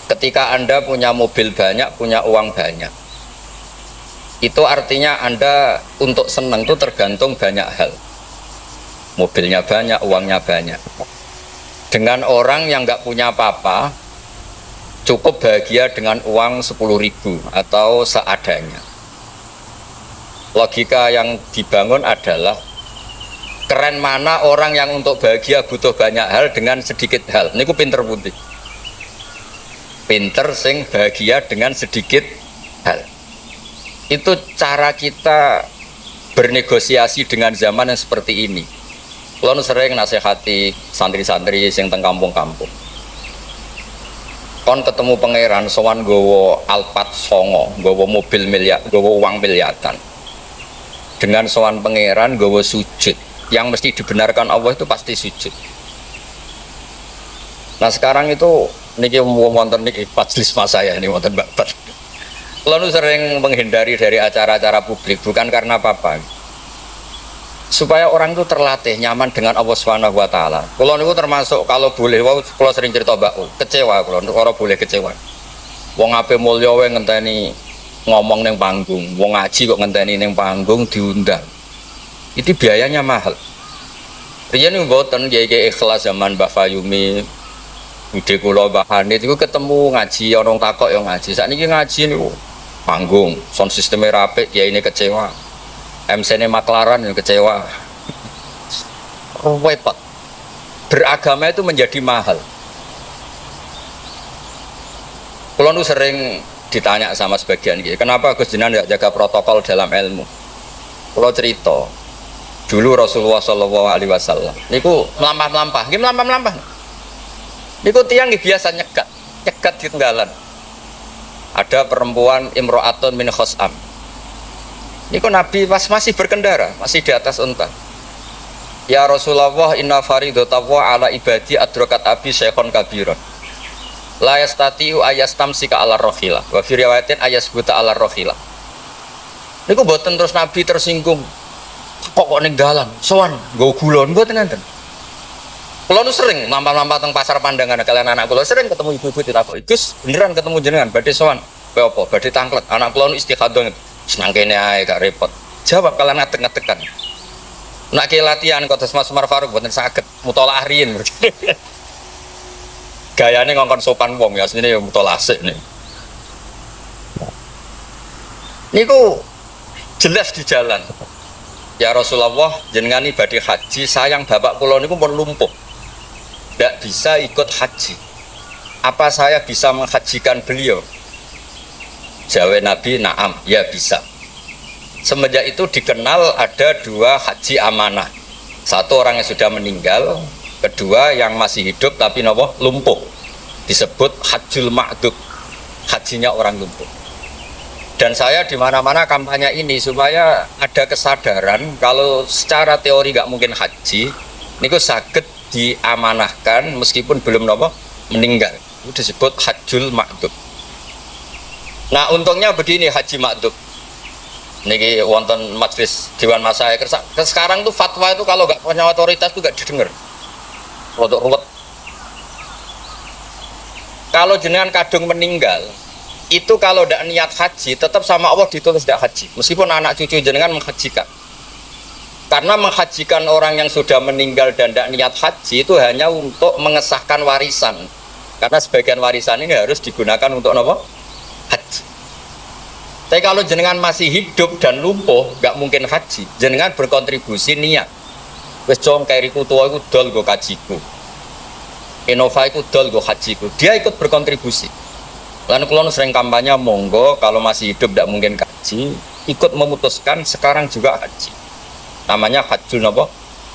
Ketika Anda punya mobil banyak, punya uang banyak, itu artinya Anda untuk senang itu tergantung banyak hal. Mobilnya banyak, uangnya banyak. Dengan orang yang nggak punya apa-apa, cukup bahagia dengan uang 10.000 atau seadanya. Logika yang dibangun adalah keren mana orang yang untuk bahagia butuh banyak hal dengan sedikit hal. Ini ku pinter putih. Pinter sing bahagia dengan sedikit hal. Itu cara kita bernegosiasi dengan zaman yang seperti ini. Kalau sering nasihati santri-santri sing teng kampung-kampung. Kon ketemu pangeran sowan gowo Alphard songo, gowo mobil miliar, gowo uang miliaran. Dengan sowan pangeran gowo sujud, yang mesti dibenarkan Allah itu pasti sujud. Nah sekarang itu niki wonten niki majelis mas saya ini wonten babat. Lalu sering menghindari dari acara-acara publik bukan karena apa-apa. Supaya orang itu terlatih nyaman dengan Allah Subhanahu wa taala. Kalau niku termasuk kalau boleh kalau sering cerita Mbak kecewa kalau orang boleh kecewa. Wong ape mulya wae ngenteni ngomong ning panggung, wong ngaji kok ngenteni ning panggung diundang. Itu biayanya mahal. Riyen niku mboten kiai ikhlas zaman Mbah Fayumi, Bude kula Mbah Hanid iku ketemu ngaji orang takok yang ngaji. Sakniki ngaji niku panggung, sound sistemnya rapik, kiai ini kecewa. MC-nya maklaran yang kecewa. Repot. Beragama itu menjadi mahal. Kalau nu sering ditanya sama sebagian gitu, kenapa Gus Jinan tidak jaga protokol dalam ilmu? Kalau cerita, dulu Rasulullah SAW, niku melampah-melampah, gimana melampah-melampah? Niku tiang biasa nyegat di tenggalan. Ada perempuan imro'atun min khos'am. Niku Nabi pas masih berkendara, masih di atas unta. Ya Rasulullah, inna faridatullah ala ibadi adrakat abi syekhon kabiron. La yastatiu ayastamsika ala rohilah. Wa fi riwayatin ayasbuta ala rohilah. Niku mboten terus Nabi tersinggung. Kok ninggalan, sowan, nggo gula mboten nenten. Kula nu sering lampah-lampah teng pasar pandangan kalian anak kula sering ketemu ibu-ibu ditakoki, "Gus, beneran ketemu jenengan badhe sowan?" "Kowe apa? Badhe tanglet." Anak kula nu istikhadah. Senang kene ae gak repot. Jawab kalian ngadeg-ngadegan. Nak ke latihan kok Mas Umar Faruk mboten saged mutolaah riyin. Gayane ngongkon sopan wong ya asline ya mutolaah sik nih. Niku jelas di jalan. Ya Rasulullah, jenengan ibadah haji, sayang bapak kula niku pun lumpuh. Ndak bisa ikut haji. Apa saya bisa menghajikan beliau? Jawab Nabi, na'am, ya bisa. Semenjak itu dikenal ada dua haji amanah. Satu orang yang sudah meninggal, kedua yang masih hidup tapi lumpuh. Disebut hajjul ma'dud, hajinya orang lumpuh. Dan saya di mana-mana kampanye ini supaya ada kesadaran kalau secara teori nggak mungkin haji, niku saged diamanahkan meskipun belum meninggal. Itu disebut hajjul ma'dud. Nah untungnya begini haji ma'dud. Niki wonten majelis Dewan Masyayikh. Sekarang tuh fatwa itu kalau nggak punya otoritas tuh nggak didengar. Ruwet. Kalau jenengan kadung meninggal, itu kalau tidak niat haji, tetap sama Allah ditulis tidak haji. Meskipun anak cucu jenengan menghajikan. Karena menghajikan orang yang sudah meninggal dan tidak niat haji itu hanya untuk mengesahkan warisan. Karena sebagian warisan ini harus digunakan untuk haji. Tapi kalau jenengan masih hidup dan lumpuh, nggak mungkin haji. Jenengan berkontribusi niat. Wes jong kairiku tua iku dol go kajiku. Innova iku dol go hajiku. Dia ikut berkontribusi. Lalu kalau sering kampanye monggo kalau masih hidup tidak mungkin haji, ikut memutuskan sekarang juga haji. Namanya hajjul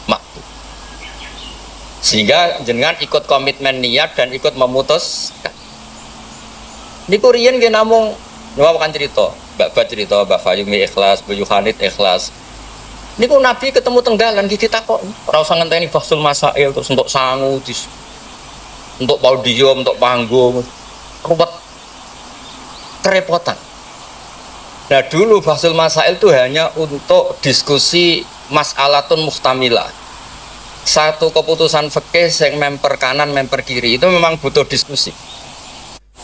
ma'dud. Sehingga jenengan ikut komitmen niat dan ikut memutuskan. Niku riyen nggih namung nyawakan cerita, Mbak cerita, Mbak Fayumi ikhlas, Bu Yohanit ikhlas. Niku Nabi ketemu tenggalan gitu takok, ora usah ngenteni bahsul masail terus untuk sangu, untuk podium, untuk panggung, ruwet, kerepotan. Nah dulu bahsul masail itu hanya untuk diskusi mas'alatun muhtamilah. Satu keputusan fikih yang memper kanan, memper kiri itu memang butuh diskusi.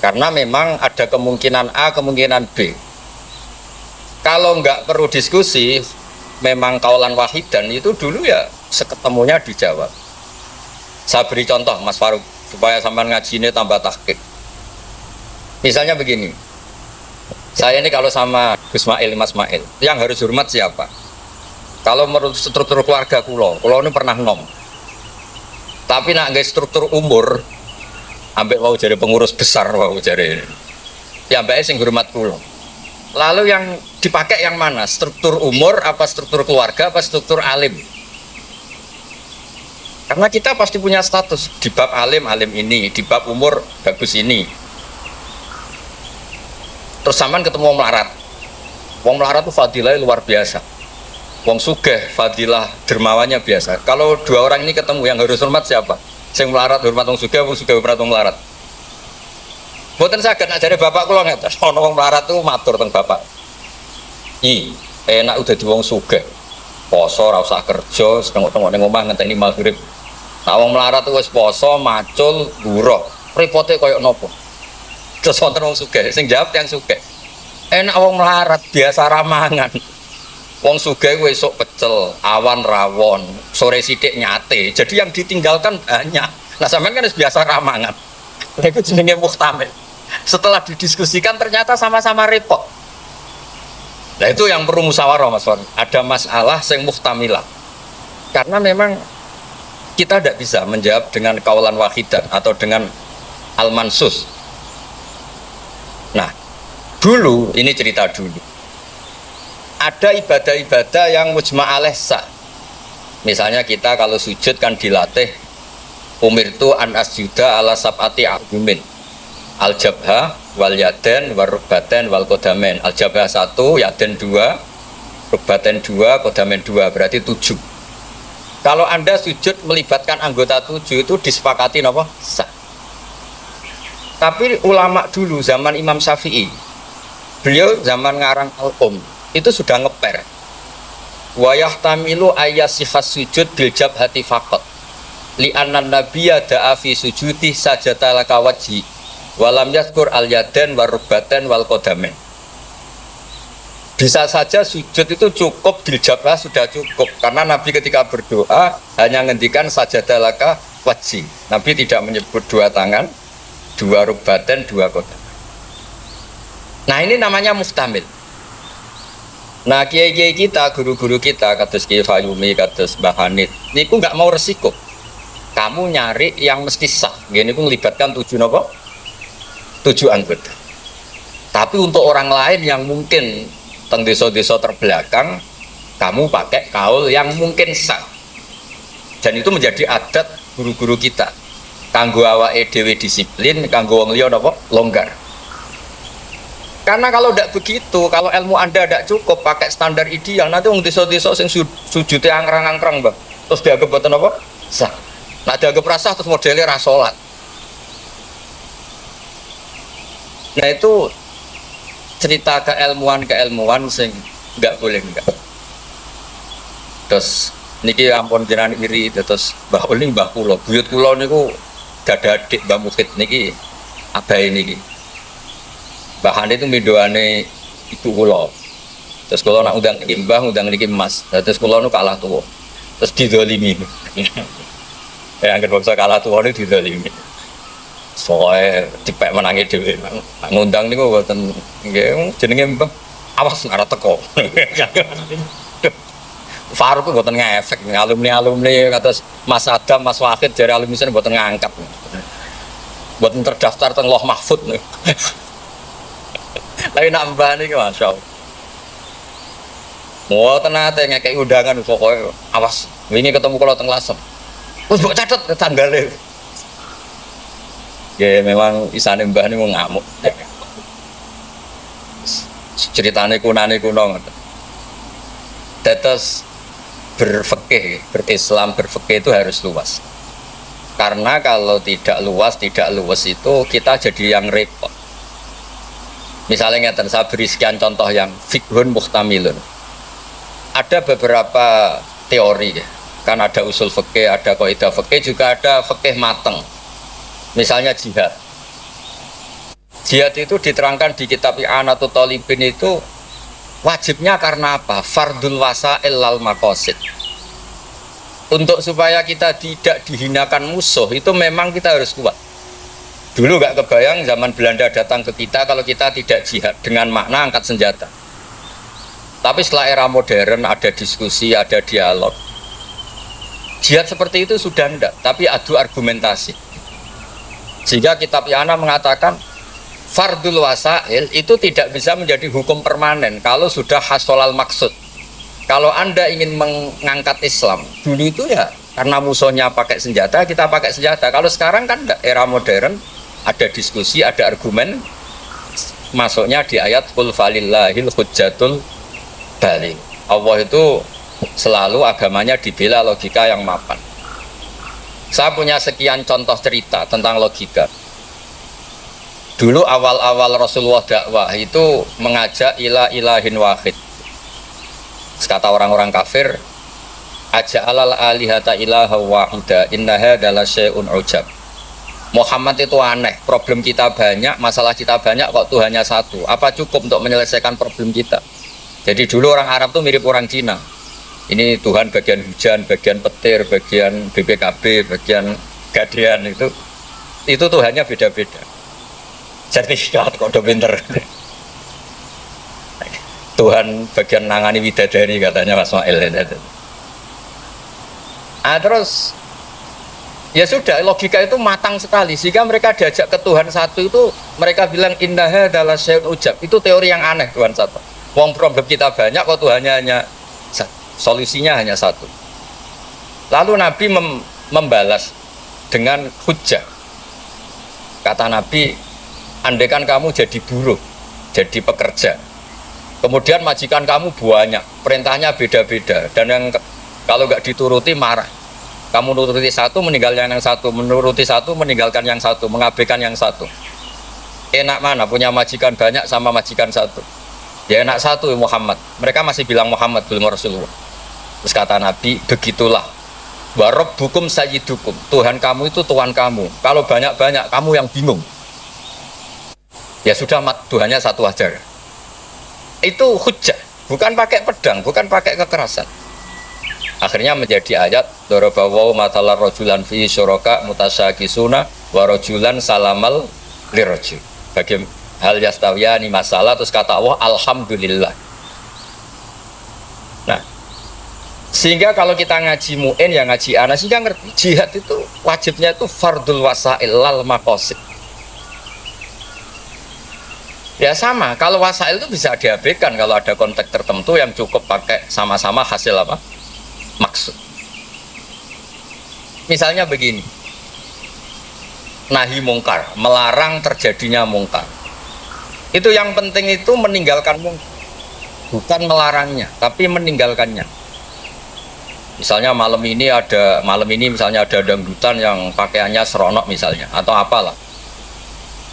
Karena memang ada kemungkinan A, kemungkinan B. Kalau nggak perlu diskusi, memang kaulan wahidan itu dulu ya seketemunya dijawab. Saya beri contoh Mas Faruk supaya sampean ngaji ini tambah tahqiq. Misalnya begini, saya ini kalau sama Gus Mail, Mas Mail, yang harus hormat siapa? Kalau menurut struktur keluarga kulo ini pernah nom. Tapi nak nggak struktur umur, ambek mau jadi pengurus besar mau jadi, ya ambek sing hormat kulo. Lalu yang dipakai yang mana? Struktur umur, apa struktur keluarga, apa struktur alim? Karena kita pasti punya status di bab alim, alim ini, di bab umur bagus ini. Terus sampean ketemu wong melarat. Wong melarat itu fadilahnya luar biasa. Wong sugih fadilah dermawannya biasa. Kalau dua orang ini ketemu yang harus hormat siapa? Sing melarat hormat wong sugih hormat wong melarat. Mboten saged nak jare bapak kula ngeten, ana wong melarat tuh matur teng bapak. Enak udah di wong sugih. Poso ora usah kerja, setengok-tengok ning omah ngenteni maghrib. Nah wong melarat tuh wis poso, macul, buruh. Repote koyo napa? Terus wonten wong sugih, sing jawab yang sugih. Enak wong melarat biasa ramangan. Wong sugih kuwi esuk pecel, awan rawon, sore sithik nyate. Jadi yang ditinggalkan banyak. Nah sampean kan wis biasa ramangan. Lha iku jenenge muhtamil. Setelah didiskusikan ternyata sama-sama repot. Nah itu yang perlu musyawarah Mas Wan. Ada masalah yang muhtamilah. Karena memang kita tidak bisa menjawab dengan kaulan wahidan atau dengan al-mansus. Nah dulu, ini cerita dulu, ada ibadah-ibadah yang mujma' alaih sah. Misalnya kita kalau sujud kan dilatih umirtu an asjuda ala sab'ati a'zumin, al-jabha wal yaden wal rukbaten wal kodamen. Al-jabha 1, yaden 2, rukbaten 2, kodamen 2, berarti 7. Kalau Anda sujud melibatkan anggota 7 itu disepakati apa? Sah. Tapi ulama dulu zaman Imam Syafi'i, beliau zaman ngarang al-um itu sudah ngeper wa yahtamilu ayyasihas sujud bil jabhati faqat li anna nabiyya da'a fi sujudi sajata laka wajhi walam yadhkur al yaden war rukbaten wal qadamen. Bisa saja sujud itu cukup diljabah sudah cukup karena Nabi ketika berdoa hanya ngendikan sajata laka wajhi. Nabi tidak menyebut dua tangan, dua rukbaten, dua qadamen. Nah ini namanya mustamil. Nah kiai-kiai kita, guru-guru kita, kados Kiai Fayumi, kados Mbah Hanid, niku nggak mau resiko. Kamu nyari yang mesti sah. Gini niku melibatkan 7 apa? 7 anggota. Tapi untuk orang lain yang mungkin teng desa-desa terbelakang, kamu pakai kaul yang mungkin sah. Dan itu menjadi adat guru-guru kita. Kanggo awake dhewe disiplin, kanggo wong liya napa? Longgar. Karena kalau tidak begitu, kalau ilmu Anda tidak cukup pakai standar ideal, nanti wong desa-desa sing sujute angkrang-angkrang, Bang. Terus dianggap boten apa? Sah. Nah, dianggap rasah terus modelnya ra salat. Nah, itu cerita keilmuan sing enggak boleh enggak. Terus niki ampun jenengan iri terus Mbah Uli Mbah kula, buyut kula niku dadadik Mbah Mufid niki abahe niki. Bahan itu midoane ibu kula. Terus kula nak undang niki Mbah, undang niki Mas. Terus kula nu kalah tuwa. Terus didolimi. Ya anggere bangsa kalah tuwa niku didolimi. Soale dipek menangi dhewe. Nak ngundang niku mboten nggih jenenge Mbah. Awas nek ora teko. Faruk mboten ngefek alumni kados Mas Adam, Mas Wahid jare alumni sen mboten ngangkat. Mboten terdaftar teng Loh Mahfud niku. Tapi nak mbah niki masyaallah. Mboten nate ngekeki undangan pokoke awas wingi ketemu kula teng Lasem. Wis mbok catet tanggale. Ya memang isane mbah niku ngamuk. Ceritane kunane kuno ngoten. Tetes berfikih, berislam, berfikih itu harus luas. Karena kalau tidak luas itu kita jadi yang repot. Misalnya ngeten, saya beri sekian contoh yang fikhun muhtamilun. Ada beberapa teori ya. Kan ada usul fikih, ada kaidah fikih, juga ada fikih mateng. Misalnya jihad. Jihad itu diterangkan di kitab I'anatul Talibin itu wajibnya karena apa? Fardul wasa'il lal maqasid. Untuk supaya kita tidak dihinakan musuh itu memang kita harus kuat. Dulu gak kebayang zaman Belanda datang ke kita kalau kita tidak jihad dengan makna angkat senjata. Tapi setelah era modern ada diskusi, ada dialog. Jihad seperti itu sudah enggak, tapi adu argumentasi. Sehingga kitab I'anah mengatakan fardul wasail itu tidak bisa menjadi hukum permanen kalau sudah hasolal maksud. Kalau Anda ingin mengangkat Islam, dulu itu ya karena musuhnya pakai senjata, kita pakai senjata. Kalau sekarang kan era modern, ada diskusi, ada argumen, masuknya di ayat qul falillahil hujjatul baligh. Allah itu selalu agamanya dibela logika yang mapan. Saya punya sekian contoh cerita tentang logika. Dulu awal-awal Rasulullah dakwah itu mengajak ila ilahin wahid. Kata orang-orang kafir, aja'alal alihata ilaha wahida innaha adalah syai'un ujab. Muhammad itu aneh, problem kita banyak, masalah kita banyak, kok Tuhannya satu. Apa cukup untuk menyelesaikan problem kita? Jadi dulu orang Arab tuh mirip orang Cina. Ini Tuhan bagian hujan, bagian petir, bagian BPKB, bagian gadean itu Tuhannya beda-beda. Sertifikat kok udah pinter. Tuhan bagian nangani widadari katanya Mas Mail. Terus ya sudah, logika itu matang sekali sehingga mereka diajak ke Tuhan satu itu mereka bilang innaha adalah syai'un ujab. Itu teori yang aneh, Tuhan satu. Wong problem kita banyak kok Tuhannya hanya satu. Solusinya hanya satu. Lalu Nabi membalas dengan hujjah. Kata Nabi, andaikan kamu jadi buruh, jadi pekerja, kemudian majikan kamu banyak, perintahnya beda-beda, dan yang kalau nggak dituruti marah. Kamu nuruti satu, meninggalkan yang satu, menuruti satu, meninggalkan yang satu, mengabaikan yang satu. Enak mana punya majikan banyak sama majikan satu? Ya enak satu Muhammad. Mereka masih bilang Muhammad belum Rasulullah. Terus kata Nabi, begitulah. Wa rabbukum sayyidukum. Tuhan kamu itu Tuhan kamu. Kalau banyak-banyak kamu yang bingung. Ya sudah, Tuhannya satu aja. Itu hujjah, bukan pakai pedang, bukan pakai kekerasan. Akhirnya menjadi ayat darabawu matalar rajulan fi syuraka mutasyakisuna wa rajulan salamal lirajul. Bagi hal yastawiyani masalah, terus kata Allah alhamdulillah. Nah, sehingga kalau kita ngaji mu'in ya ngaji ana, sehingga ngerti jihad itu wajibnya itu fardul wasail lal maqasid. Ya sama, kalau wasail itu bisa diabaikan kalau ada konteks tertentu yang cukup pakai sama-sama hasil apa? Maksud. Misalnya begini, nahi mungkar, melarang terjadinya mungkar. Itu yang penting itu meninggalkan mungkar, bukan melarangnya, tapi meninggalkannya. Misalnya malam ini misalnya ada dangdutan yang pakaiannya seronok misalnya, atau apalah.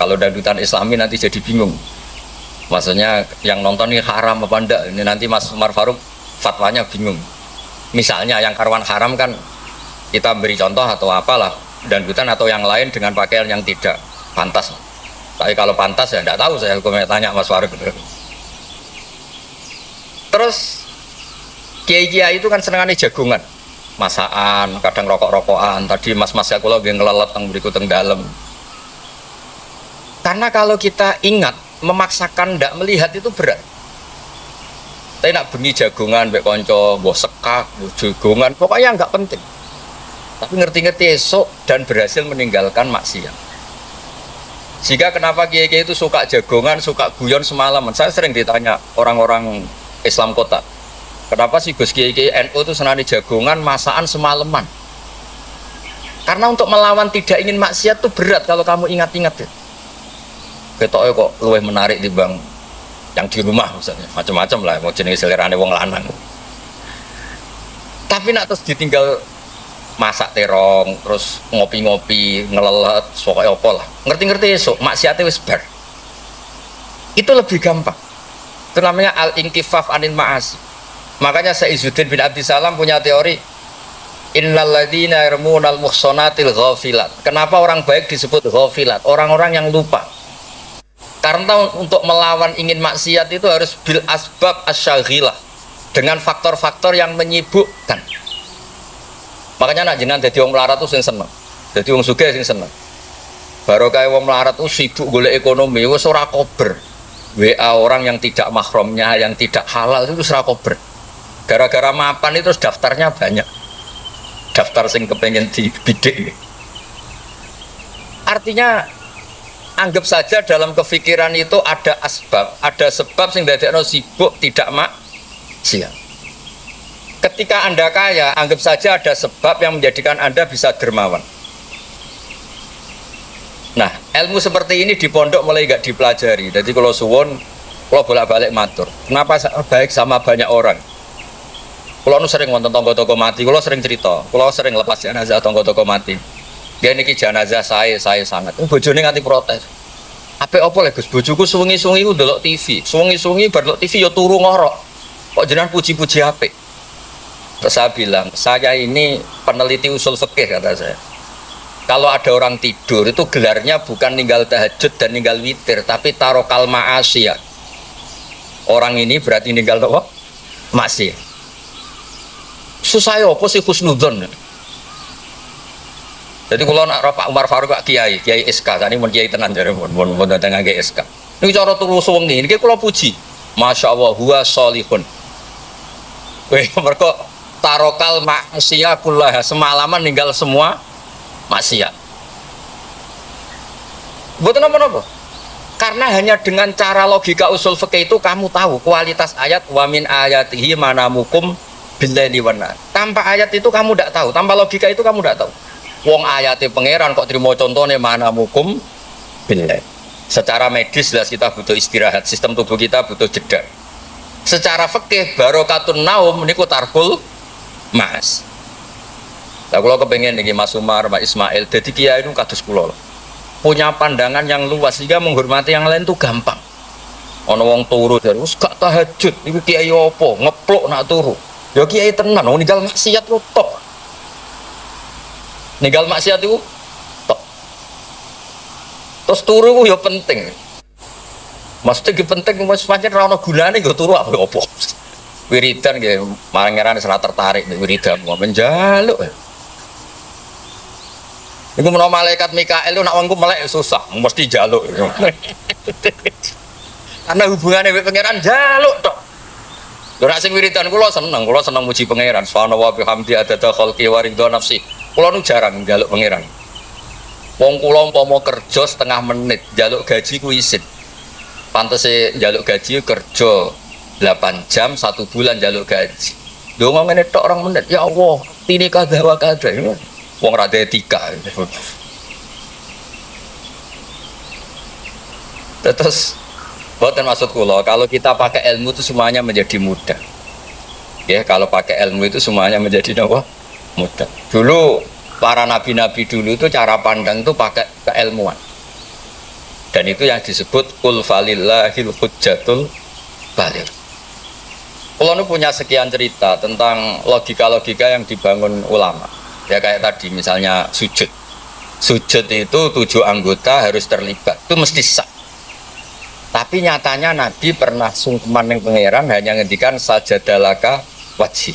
Kalau dangdutan Islami nanti jadi bingung. Maksudnya yang nonton ini haram apa enggak? Ini nanti Mas Umar Faruk fatwanya bingung. Misalnya yang karuan haram kan kita beri contoh atau apalah, dangdutan atau yang lain dengan pakaian yang tidak pantas. Tapi kalau pantas ya enggak tahu, saya hukumnya tanya Mas Faruk. Terus kiai-kiai itu kan senengannya jagungan, masakan, kadang rokok-rokokan. Tadi mas-mas ya kula nggih ngelelet teng mriku teng dalem. Karena kalau kita ingat, memaksakan ndak melihat itu berat. Tapi nak bengi jagungan mbek kanca, mbok sekak, mbok jagungan, pokoknya enggak penting. Tapi ngerti-ngerti esok dan berhasil meninggalkan maksiat. Jika kenapa kiai-kiai itu suka jagongan, suka guyon semalaman? Saya sering ditanya orang-orang Islam kota, kenapa sih Gus Kiai NU itu senani jagongan, masakan semalaman? Karena untuk melawan tidak ingin maksiat itu berat kalau kamu ingat-ingat ya. Ketoknya kok luwih menarik dibanding yang di rumah misalnya, macam-macam lah, mau jenis selerane wong lanang. Tapi nak terus ditinggal masak terong, terus ngopi-ngopi, ngelelet, pokoknya apa lah. Ngerti-ngerti esok, maksiatnya wis bar. Itu lebih gampang. Itu namanya al-inkifaf anil ma'asi. Makanya Saizuddin bin Abdissalam punya teori innal ladzina yarmunal muhsanatil ghafilat. Kenapa orang baik disebut ghafilat? Orang-orang yang lupa. Karena untuk melawan ingin maksiat itu harus bil asbab asyaghilah, dengan faktor-faktor yang menyibukkan. Makanya nak jenengan dadi wong melarat tuh sing seneng. Dadi wong sugih sing seneng. Barokah wong melarat tuh sibuk golek ekonomi, wis ora kober. WA orang yang tidak mahramnya, yang tidak halal itu ora kober. Gara-gara mapan itu daftarnya banyak. Daftar sing kepengen dibidik. Artinya anggap saja dalam kefikiran itu ada asbab, ada sebab sing dadekno sibuk tidak maksiat. Ketika Anda kaya, anggap saja ada sebab yang menjadikan Anda bisa dermawan. Nah, ilmu seperti ini di pondok mulai gak dipelajari. Jadi kalau suwon, kalau bolak-balik matur, kenapa baik sama banyak orang? Kalau nu sering nonton tonggo-tonggo mati, kalau sering cerita, kalau sering lepas jenazah tonggo-tonggo mati. Dia niki jenazah saya sangat. Bojone nganti protes. Apa lek Gus, bojoku suwengi-suwengi ku ndelok TV. Suwengi-suwengi bar ndelok TV ya turu ngorok. Kok jenengan puji-puji apik? Terus saya bilang, saya ini peneliti usul fikih kata saya. Kalau ada orang tidur itu gelarnya bukan ninggal tahajud dan ninggal witir, tapi tarokal ma'asiyah. Orang ini berarti ninggal apa? Maksiat. Susah ya apa sih husnudzon? Jadi kalau nak Pak Umar Faruk Pak Kiai SK, tadi mun Kiai tenan jare mun datang ngangge SK. Ini cara turu suwengi, ini kalau puji. Masya Allah, huwa solihun. Weh, mereka tarokal maksiat kullah, semalaman ninggal semua maksiat. Buat apa-apa? Karena hanya dengan cara logika usul fikih itu kamu tahu kualitas ayat wa min ayatihi manamukum billaili wan nahar. Tanpa ayat itu kamu tidak tahu, tanpa logika itu kamu tidak tahu. Wong ayatnya pangeran kok terima contohnya manamukum billail. Secara medis jelas kita butuh istirahat, sistem tubuh kita butuh jeda. Secara fikih barokatun naum niku tarkul mas. Lah kula kepengen niki Mas Umar, Mas Ismail dadi kiai itu kados kula. Punya pandangan yang luas sehingga menghormati yang lain itu gampang. Ana wong turu dari wis gak tahajud, iku kiai apa? Ngeplok nak turu. Ya kiai tenan, wong ninggal maksiat ku tok. Ninggal maksiat itu tok. Terus turu ku ya penting. Maksudnya penting mas pancen ora ono gunane nggo turu apa. Wiridan nggih pangeran wis ora tertarik nek wiridan kok menjaluk. Iku menawa malaikat Mikael nak wongku melek susah, mesti jaluk. Karena hubungannya dengan pangeran jaluk tok. Lha nek sing wiridan kula seneng muji pangeran. Subhanallah wa bihamdi adada khalqi wa ridha nafsi. Kula nu jarang njaluk pangeran. Wong kula umpama kerja setengah menit, njaluk gaji ku isin. Pantese njaluk gaji kerja 8 jam 1 bulan njaluk gaji. Donga ngene tok 2 menit. Ya Allah, tini kada wa kada. Wong rada etika. Terus bukan maksud kula kalau kita pakai ilmu itu semuanya menjadi mudah. Ya, kalau pakai ilmu itu semuanya menjadi apa? Mudah. Dulu para nabi-nabi dulu itu cara pandang itu pakai keilmuan. Dan itu yang disebut qul falillahil hujjatul baligh. Kula nu punya sekian cerita tentang logika-logika yang dibangun ulama. Ya kayak tadi misalnya sujud itu 7 anggota harus terlibat, itu mesti sah. Tapi nyatanya Nabi pernah sungkeman yang pangeran hanya ngendikan sajadalaka wajhi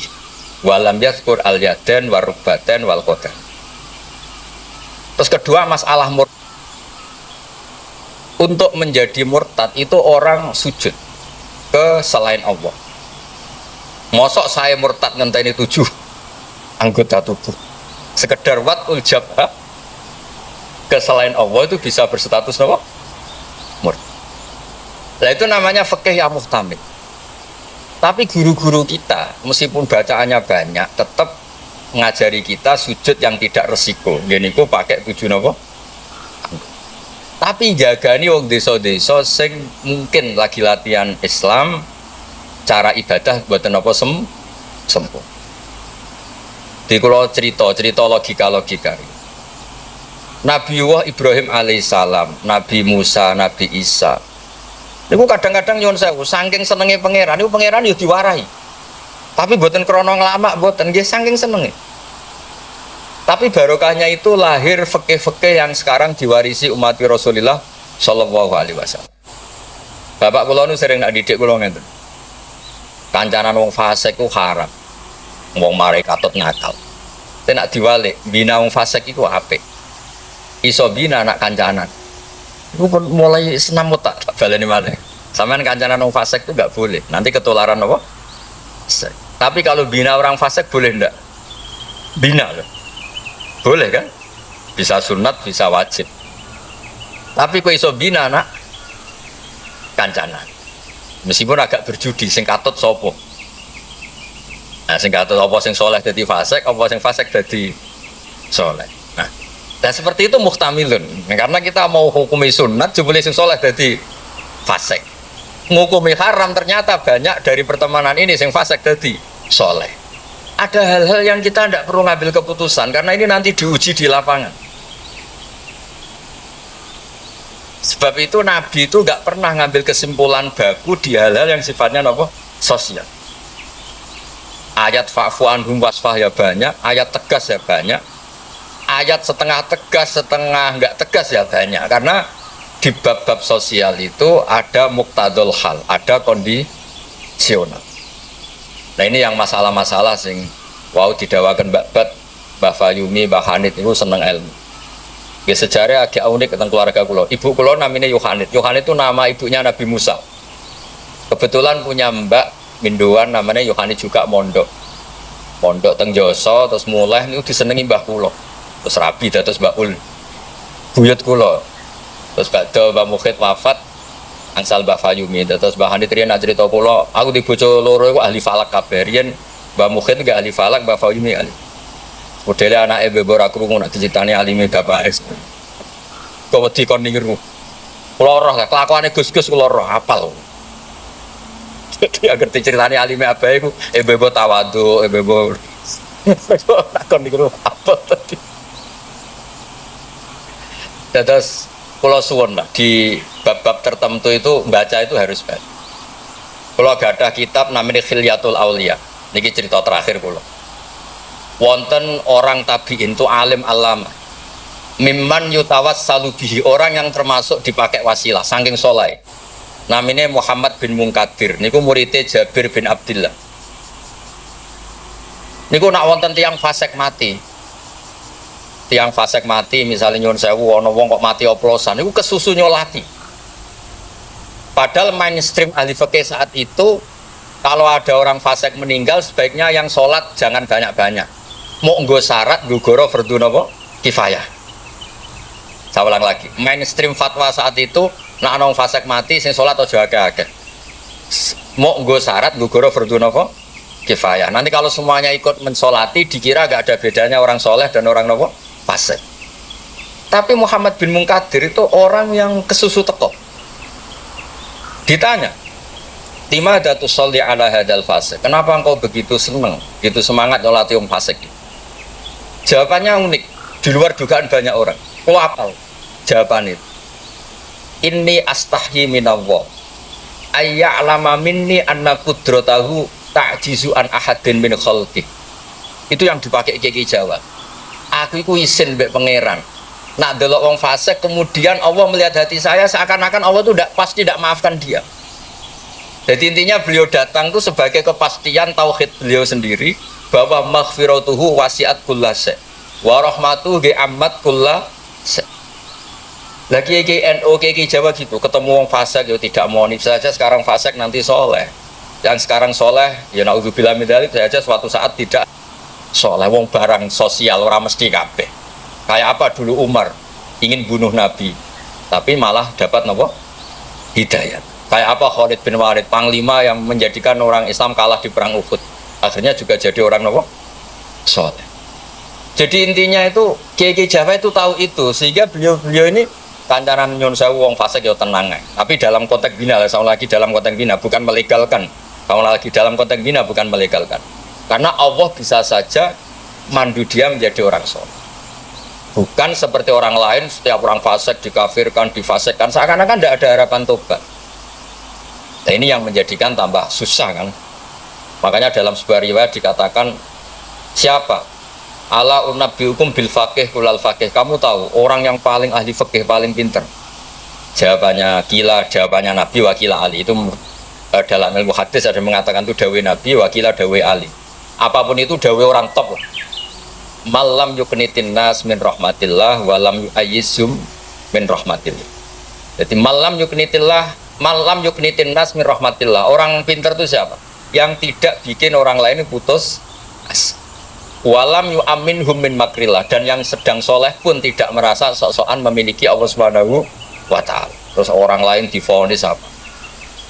walam yadhkur al yadan warubaten wal qadam. Terus kedua masalah murtad. Untuk menjadi murtad itu orang sujud ke selain Allah. Mosok saya murtad ngenteni 7 anggota tubuh. Sekedar watul jabha ke selain Allah itu bisa berstatus apa? Murtad. Nah itu namanya fikih yang muhtamil. Tapi guru-guru kita meskipun bacaannya banyak tetap ngajari kita sujud yang tidak resiko. Gini ku pakai 7 apa? Tapi jagani wong desa-desa sing mungkin lagi latihan Islam cara ibadah buatan apa sempuh. Di kalau cerita logika. Nabi Ibrahim alaihissalam, Nabi Musa, Nabi Isa. Niku kadang-kadang nyuwun sewu, saking senenge pangeran, niku pangeran yo diwarahi. Tapi mboten krana nglamak, mboten nggih saking senenge. Tapi barokahnya itu lahir fikih-fikih yang sekarang diwarisi umat Rasulullah sallallahu alaihi wasallam. Bapak kula nu sering nak didik kula ngeten. Kancanan wong fasik ku haram. Wong mare katut nakal. Tapi nak diwalik, bina wong fasik iku apik. Iso bina anak kancanan. Iku mulai senam tak baleni malih. Sampeyan kancanan wong fasik itu enggak boleh. Nanti ketularan apa? Fasik. Tapi kalau bina orang fasik boleh enggak? Bina loh. Boleh kan? Bisa sunat, bisa wajib. Tapi kok iso bina anak kancanan. Meskipun agak berjudi sing katut sapa? Nah, sing katut apa sing soleh dadi fasik, apa sing fasik dadi soleh. Nah, dan seperti itu muhtamilun. Karena kita mau hukumi sunat, jebule sing soleh dadi fasik. Ngukumi haram ternyata banyak dari pertemanan ini sing fasik dadi soleh. Ada hal-hal yang kita tidak perlu ngambil keputusan karena ini nanti diuji di lapangan. Sebab itu Nabi itu nggak pernah ngambil kesimpulan baku di hal-hal yang sifatnya apa? Sosial. Ayat fa'fu anhum wasfah ya banyak, ayat tegas ya banyak, ayat setengah tegas, setengah nggak tegas ya banyak. Karena di bab-bab sosial itu ada muqtadul hal, ada kondisional. Nah ini yang masalah-masalah sing wow didawakan Mbak Fayumi, Mbak Hanit itu seneng ilmu. Ya sejarah agak unik tentang keluarga kulo. Ibu kulo namanya Yohanit. Yohanit itu nama ibunya Nabi Musa. Kebetulan punya mbak Minduan namanya Yohanit juga mondok teng Joso, terus mulai itu disenengi mbah kulo. Terus rabi terus Mbak Ul buyut kulo. Terus Mbak Mukhid wafat angsal Mbak Fayumi. Terus Mbak Hanit riyen nak cerita kulo, aku di bojo loro iku ahli falak kabeh. Riyen Mbak Mukhid enggak ahli falak, Mbak Fayumi ahli. Modelnya anak ibu ora krungu nak diceritani alime bapak es. Kok wedi kon niru. Kula roh lah kelakuane Gus-gus kula roh apal. Jadi agar diceritani alime abae iku ibu tawadhu, ibu nak kon niru apa tadi. Terus kula suwun lah di bab-bab tertentu itu baca itu harus baca. Kula gadah kitab namanya Khilyatul Auliya. Niki cerita terakhir kula. Wonten orang tabi'in itu alim alama mimman yutawassalu bihi, orang yang termasuk dipakai wasilah saking soleh, namanya Muhammad bin Munkadir. Niku muridnya Jabir bin Abdillah. Niku nak wonten tiang fasik mati misalnya nyuwun sewu ana wong kok mati oplosan niku kesusu nyolati. Padahal mainstream ahli fikih saat itu kalau ada orang fasik meninggal sebaiknya yang sholat jangan banyak-banyak. Mau nggo syarat gugoro fardhu napa kifayah. Saya ulang lagi, mainstream fatwa saat itu nak nong fasik mati sing salat aja akeh-akeh. Mau nggo syarat gugoro fardhu napa kifayah. Nanti kalau semuanya ikut mensolati dikira gak ada bedanya orang soleh dan orang napa fasik. Tapi Muhammad bin Munkadir itu orang yang kesusu teko. Ditanya, "Timada tusolli ala hadal fasik?" Kenapa engkau begitu seneng, begitu semangat nyolati wong fasik? Jawabannya unik, di luar dugaan banyak orang. Kok apal jawaban itu? Inni astahyi minallah ayya'lama minni anna qudratahu ta'jizu an ahadin min khalqih. Itu yang dipakai Kiai Jawa. Aku iku isin mbek pangeran. Nak delok wong fasik kemudian Allah melihat hati saya seakan-akan Allah itu pasti tidak maafkan dia. Jadi intinya beliau datang itu sebagai kepastian tauhid beliau sendiri bahwa maghfiratuhu wasiat kullase wa rahmatuhu ge ammat kullase. Lagi NU Jawa gitu, ketemu wong fasik ya tidak mau saja sekarang fasik nanti soleh. Yang sekarang soleh ya naudzubillah min dzalik saja suatu saat tidak soleh. Wong barang sosial orang mesti kabeh. Kayak apa dulu Umar ingin bunuh Nabi tapi malah dapat napa hidayat. Kayak apa Khalid bin Walid panglima yang menjadikan orang Islam kalah di perang Uhud, akhirnya juga jadi orang nopo soleh. Jadi intinya itu Kiai Jawa itu tahu itu sehingga beliau ini kancanan nyun sewu wong fasik ya tenang. Tapi dalam konteks bina, saya lagi dalam konteks bina bukan melegalkan. Kalau lagi dalam konteks bina bukan melegalkan. Karena Allah bisa saja mandu dia menjadi orang soleh. Bukan seperti orang lain setiap orang fasik dikafirkan, difasikkan seakan-akan tidak ada harapan tobat. Nah, ini yang menjadikan tambah susah kan. Makanya dalam sebuah riwayat dikatakan siapa ala unabbiukum bil faqih kulal faqih, kamu tahu orang yang paling ahli fikih paling pinter Jawabannya kila, jawabannya Nabi wakila Ali itu dalam ilmu hadis ada mengatakan itu dawe Nabi wakila dawe Ali. Apapun itu dawe orang top lah. Malam yuknitin nas min rahmatillah walam yu'ayyizum min rahmatillah. Jadi malam yuknitin nas min rahmatillah. Orang pintar itu siapa? Yang tidak bikin orang lain putus asa. Walam yu'aminhum min makrillah, dan yang sedang soleh pun tidak merasa sok-sokan memiliki Allah Subhanahu wa ta'ala. Terus orang lain divonis apa?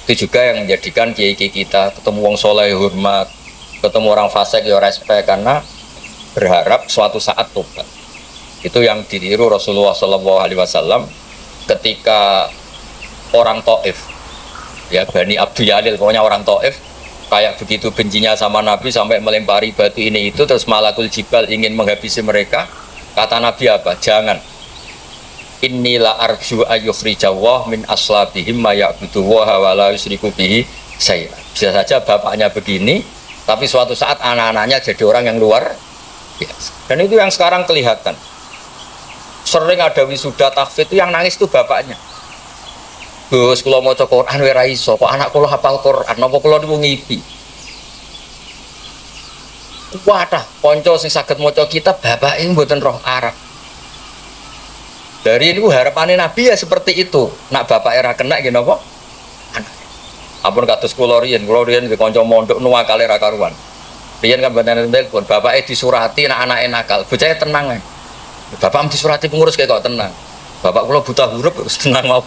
Itu juga yang menjadikan kiai-kiai kita ketemu wong soleh hormat, ketemu orang fasik ya respect, karena berharap suatu saat tobat. Itu yang ditiru Rasulullah SAW ketika orang Taif, ya Bani Abdul Yalil, pokoknya orang Taif kayak begitu bencinya sama Nabi sampai melempari batu ini itu, terus Malakul Jibal ingin menghabisi mereka. Kata Nabi apa? Jangan. Inilah arju ayyukhrijawah min aslabihim ma ya'buduwaha wa la yusyriku bihi syai'an. Bisa saja bapaknya begini, tapi suatu saat anak-anaknya jadi orang yang luar biasa. Dan itu yang sekarang kelihatan. Sering ada wisuda tahfidz itu yang nangis itu bapaknya. Gus, kalau mau cek Quran ora iso, kok anak kula hafal Quran, napa kula niku ngipi. Wadah, kanca sing saged maca kitab bapake mboten roh Arab. Dari ini harapannya Nabi ya seperti itu. Nak bapak era kena gini apa? Anak. Ampun kados kula riyen di kanca mondok nuwakale ra karuan. Riyen kan banten telepon, bapake disurati nak anake nakal. Bocah tenang ae. Bapak disurati pengurus kayak kok tenang. Bapak kula buta huruf terus tenang mau.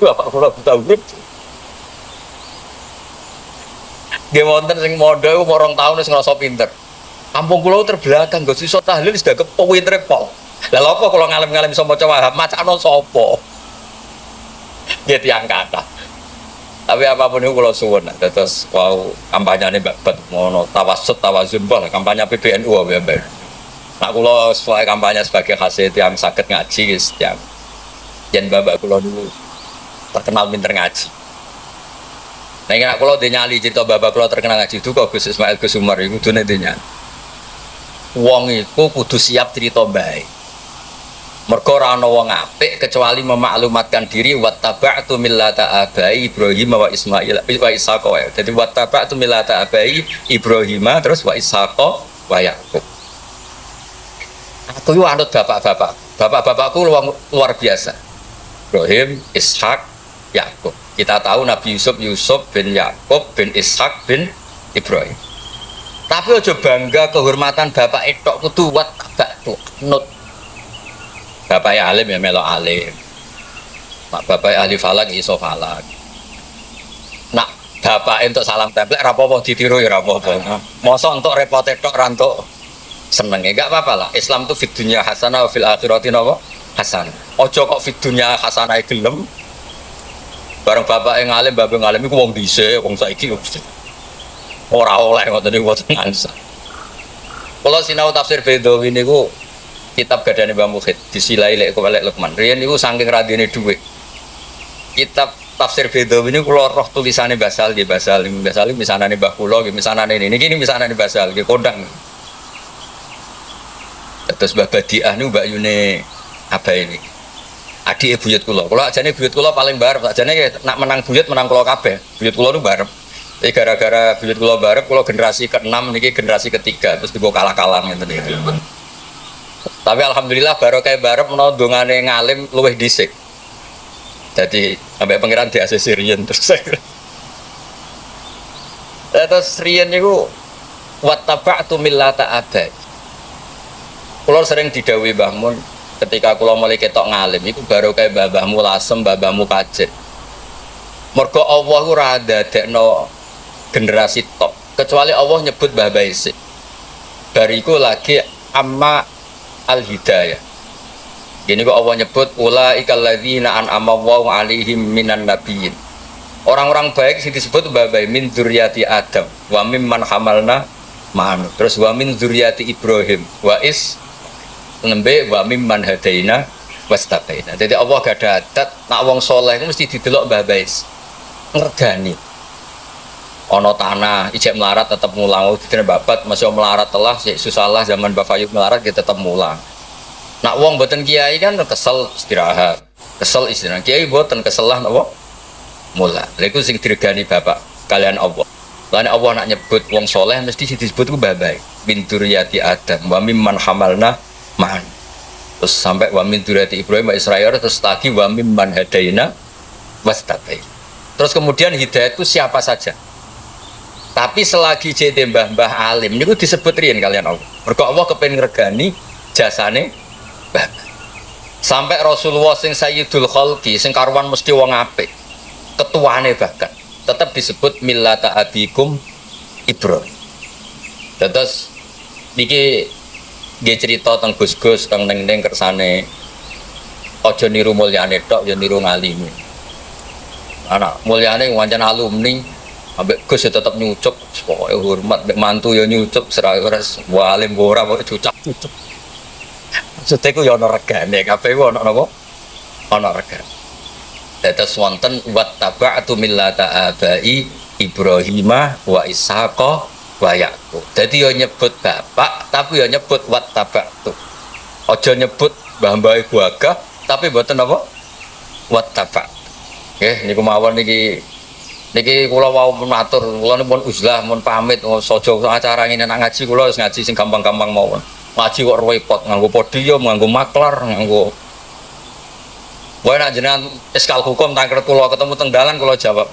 Bapak kula buta huruf. Dia wonten sing modho umur 2 tahun wis ngrasa pinter. Kampung kula terbelakang, Gus iso tahlil sudah kepinter pol. Lah lha apa kula ngalem-ngalem iso maca Wahab, macano sapa? Nggih tiyang kathah. Tapi apapun itu kula suwun, terus wow kampanyane babat ngono tawassut tawazun bol kampanye PBNU wae. Nak kula sesuai kampanye sebagai hasil yang saged ngaji wis tiyang. Yen bapak kula niku terkenal pinter ngaji. Nah nek kula nyali cerita bapak kula terkenal ngaji itu kok Gus Ismail Gus Umar iku kudune nyali. Wong iku kudu siap cerita baik. Mergo ora ana wong apik kecuali memaklumatkan diri wattaba'tu millata abai Ibrahim wa Ismail wa Ishaq. Jadi wattaba'tu millata abai Ibrahim terus wa Ishaq wa Yaqub. Aku yo anut bapak-bapak. Bapak-bapakku luar biasa. Ibrahim, Ishaq, Yaqub. Kita tahu Nabi Yusuf bin Yaqub bin Ishaq bin Ibrahim. Tapi aja bangga kehormatan bapak etok kudu wattaba'tu nut. Bapak alim ya melok alim. Nak bapak ahli falak iso falak. Nak bapak untuk salam template rapopo ditiru ya rapopo. Mosok untuk repot tok rantuk seneng enggak apa-apa lah. Islam tuh fid dunya hasanah wa fil akhirati napa? Hasanah. Ojo kok fid dunya hasanah gelem. Bareng bapak yang alim, bapak ngalim iku wong dhisik, wong saiki ora oleh ngoten niku mboten ansah. Kula sinau tafsir Bedawi niku kitab gadane Mbah Mukhid disilai lek kok lek Lukman. Riyen niku saking radine dhuwit. Kitab tafsir Bedawi niku kula roh tulisane Basal nggih Basal misanane Mbah kula nggih misanane niki misanane Basal nggih kondang. Terus Mbah Badiah niku Mbak Yune apa ini? Adik buyut kula. Kula ajane buyut kula paling barep, ajane nak menang buyut menang kula kabeh. Buyut kula niku barep. Tapi gara-gara buyut kula barep, kula generasi ke-6 niki generasi ketiga terus digo kalah-kalah ngeten iki. Tapi alhamdulillah baru kayak barep menawa dongane ngalim luwih dhisik. Jadi sampai pangeran di ACC riyen terus saya. Terus riyen niku wattaba'tu millata abai. Kula sering didhawuhi Mbah Mun ketika kula mulai ketok ngalim iku baru kayak babahmu lasem, babahmu kajet. Mergo Allah ora dadekno generasi top kecuali Allah nyebut Mbah Baisik. Bariku lagi amma al-hidayah. Gini kok Allah nyebut ulaikal ladzina an'ama Allahu 'alaihim minan nabiyyin. Orang-orang baik sing disebut babai min dzurriyyati Adam wa mimman hamalna ma'anu. Terus wa min dzurriyyati Ibrahim wa is nembe wa mimman hadaina wastaqaina. Jadi Allah gak ada adat nak wong saleh mesti didelok babai. Ngergani. Ono tanah ijek melarat tetap mulang, ditene babat masih melarat telah susah lah zaman Mbak Fayub melarat kita tetap mulang. Nak wong boten kiai kan kesel istirahat, kesel istirahat. Kiai boten keselah napa? Mula. Lha iku sing diregani bapak kalian Allah. Lan Allah nak nyebut wong soleh mesti disebut ku babai. Min dzurriyyati Adam wa mimman hamalna ma'an. Terus sampai wa min dzurriyyati Ibrahim wa Israil terus lagi wa mimman hadaina wastabai. Terus kemudian hidayah itu siapa saja. Tapi selagi jete mbah-mbah alim niku disebut riyen kalian Allah. Mergo Allah kepengin ngregani jasane mbah. Sampai Rasulullah sing sayyidul khalqi sing karuan mesti wong apik. Ketuane bahkan tetap disebut millata abikum Ibrahim. Terus niki nggih cerita tentang Gus-gus tentang neng-neng kersane aja niru mulyane tok ya niru ngalime. Anak mulyane wancen alumni ambek Gus ya tetep nyucuk pokoke hormat mbek mantu ya nyucuk serah ora walim ora pokoke cucuk. Maksudnya ku ya ana regane kabeh ku ana napa? Ana regane. Dados wonten wattaba'tu millata abai Ibrahimah wa Ishaqa wa Yaqub. Dadi yo nyebut bapak tapi yo nyebut wattaba'tu. Aja nyebut mbah-mbah gagah tapi mboten apa? Wattaba'. Nggih niku mawon niki kula wau matur, kula pun uzlah mun pamit saja acara ngene nak ngaji kula wis ngaji sing gampang-gampang mawon. Ngaji kok repot nganggo podium, nganggo maklar, nganggo wae nak jenengan eskal hukum tangker kula ketemu teng dalan kula jawab.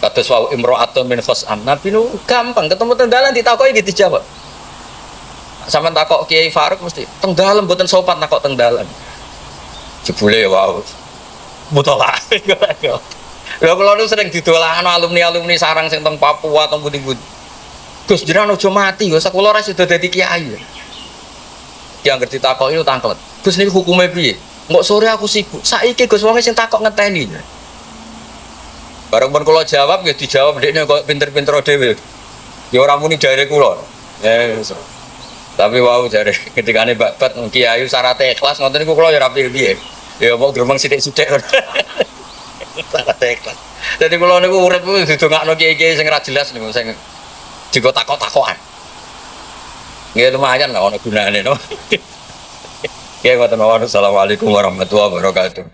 Kados wau imra'atun min khos'am. Nabi nu gampang ketemu teng dalan ditakoki gitu dijawab. Sampeyan takok Kiai Faruk mesti teng dalan mboten sopan takok teng dalan. Jebule wau. Mutolak. Lha kula nu sering didolakan alumni-alumni sarang sing teng Papua teng pundi-pundi. Gus jenengan aja mati, Gus kula ora sida dadi kiai. Ki anggere ditakoki tangklet. Gus niku hukume piye? Mbok sore aku sibuk. Saiki Gus wong sing takok ngenteni. Bareng pun kula jawab ya dijawab ndekne kok pinter-pinter dhewe. Ya ora muni jare kula. Tapi wau jare ketikane babat kiai syaraté ikhlas ngoten niku kula ya ora piye. Ya mau gremeng sithik-sithik. Syaraté ikhlas. Dadi kula niku urip didongakno kiai-kiai sing ora jelas niku sing digo takok-takokan. Nggih lumayan lah ono gunane no. Oke, wassalamualaikum warahmatullahi wabarakatuh.